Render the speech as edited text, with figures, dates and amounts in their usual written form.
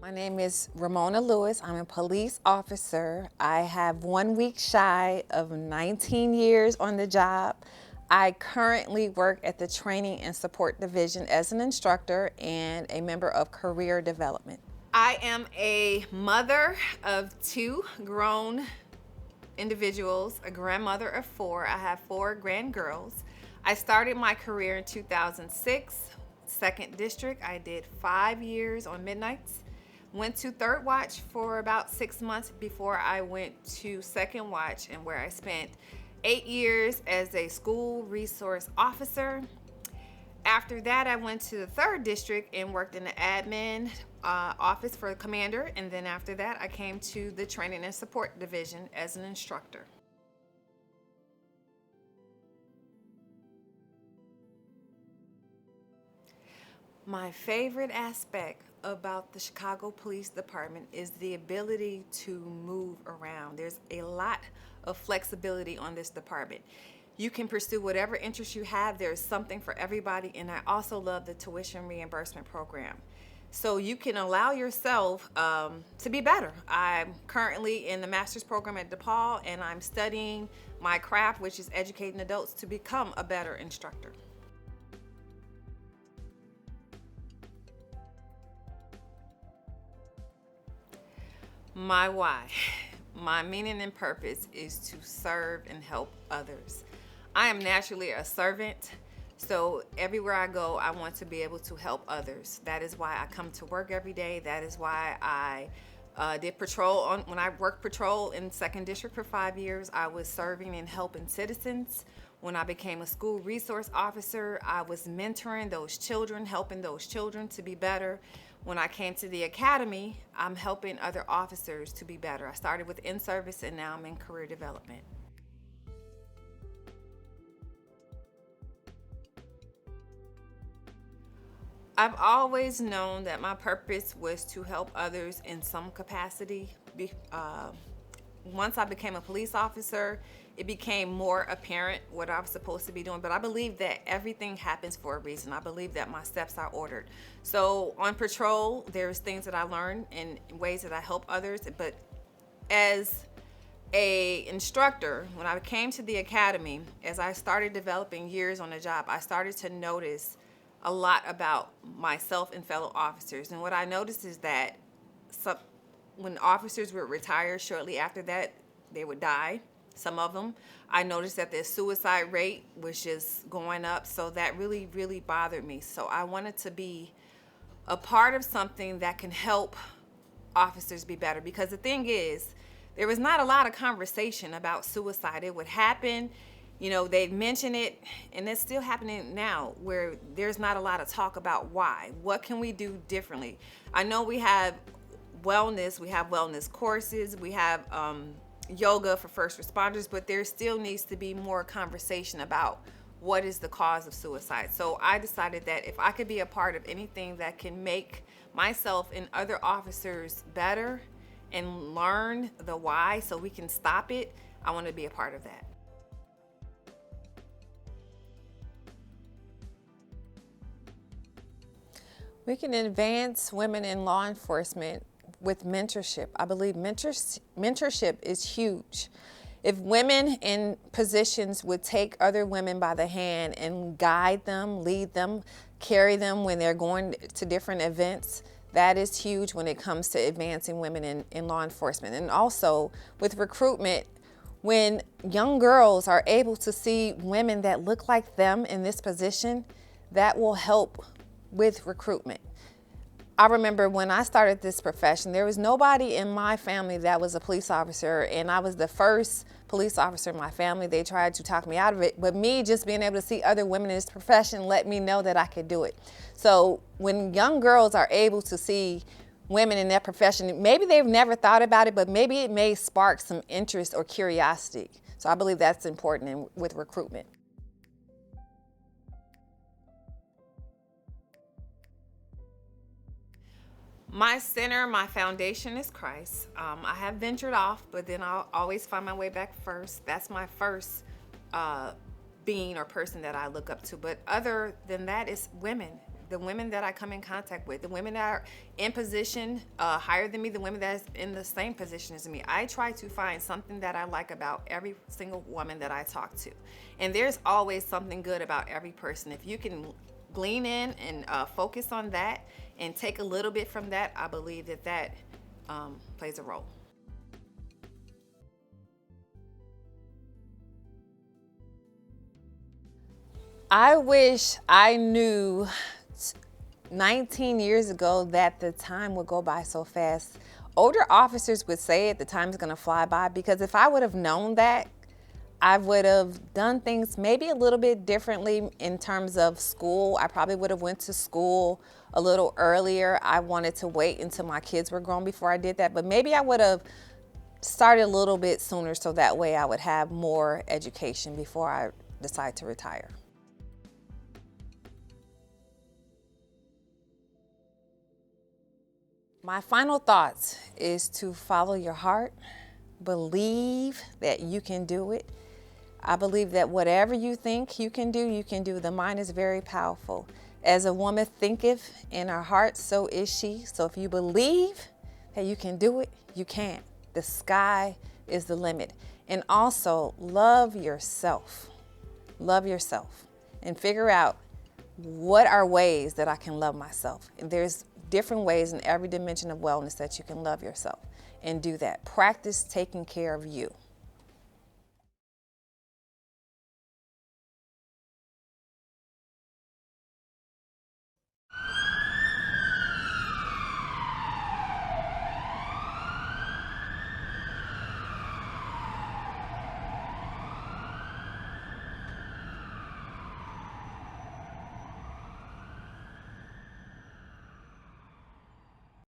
My name is Ramona Lewis. I'm a police officer. I have 1 week shy of 19 years on the job. I currently work at the Training and Support Division as an instructor and a member of Career Development. I am a mother of 2 grown individuals, a grandmother of 4. I have 4 grandgirls. I started my career in 2006, 2nd District. I did 5 years on midnights. Went to 3rd Watch for about 6 months before I went to 2nd Watch, and where I spent 8 years as a school resource officer. After that, I went to the 3rd District and worked in the admin office for the commander. And then after that, I came to the Training and Support Division as an instructor. My favorite aspect about the Chicago Police Department is the ability to move around. There's a lot of flexibility on this department. You can pursue whatever interest you have. There's something for everybody, and I also love the tuition reimbursement program. So you can allow yourself to be better. I'm currently in the master's program at DePaul, and I'm studying my craft, which is educating adults to become a better instructor. My why, my meaning and purpose is to serve and help others. I am naturally a servant, so everywhere I go, I want to be able to help others. That is why I come to work every day. That is why I did patrol. When I worked patrol in 2nd District for 5 years, I was serving and helping citizens. When I became a school resource officer, I was mentoring those children, helping those children to be better. When I came to the academy, I'm helping other officers to be better. I started with in-service and now I'm in career development. I've always known that my purpose was to help others in some capacity. Once I became a police officer, it became more apparent what I was supposed to be doing. But I believe that everything happens for a reason. I believe that my steps are ordered. So on patrol, there's things that I learned in ways that I help others. But as a instructor, when I came to the academy, as I started developing years on the job, I started to notice a lot about myself and fellow officers. And what I noticed is that when officers would retire shortly after that, they would die, some of them. I noticed that their suicide rate was just going up, so that really, really bothered me. So I wanted to be a part of something that can help officers be better, because the thing is, there was not a lot of conversation about suicide. It would happen, they'd mention it, and it's still happening now, where there's not a lot of talk about why. What can we do differently? I know we have wellness courses, we have yoga for first responders, but there still needs to be more conversation about what is the cause of suicide. So I decided that if I could be a part of anything that can make myself and other officers better and learn the why so we can stop it, I want to be a part of that. We can advance women in law enforcement with mentorship. I believe mentorship is huge. If women in positions would take other women by the hand and guide them, lead them, carry them when they're going to different events, that is huge when it comes to advancing women in law enforcement. And also with recruitment, when young girls are able to see women that look like them in this position, that will help with recruitment. I remember when I started this profession, there was nobody in my family that was a police officer, and I was the first police officer in my family. They tried to talk me out of it, but me just being able to see other women in this profession let me know that I could do it. So when young girls are able to see women in that profession, maybe they've never thought about it, but maybe it may spark some interest or curiosity. So I believe that's important with recruitment. My center, my foundation is Christ. I have ventured off, but then I'll always find my way back first. That's my first being or person that I look up to. But other than that, it's women. the women that I come in contact with, the women that are in position higher than me, the women that's in the same position as me. I try to find something that I like about every single woman that I talk to. And there's always something good about every person. If you can glean in and focus on that and take a little bit from that, I believe that that plays a role. I wish I knew 19 years ago that the time would go by so fast. Older officers would say it, the time is going to fly by, because if I would have known that, I would have done things maybe a little bit differently in terms of school. I probably would have went to school a little earlier. I wanted to wait until my kids were grown before I did that, but maybe I would have started a little bit sooner so that way I would have more education before I decide to retire. My final thoughts is to follow your heart, believe that you can do it. I believe that whatever you think you can do, you can do. The mind is very powerful. As a woman thinketh in her heart, so is she. So if you believe that you can do it, you can. The sky is the limit. And also love yourself. Love yourself and figure out what are ways that I can love myself. And there's different ways in every dimension of wellness that you can love yourself, and do that. Practice taking care of you.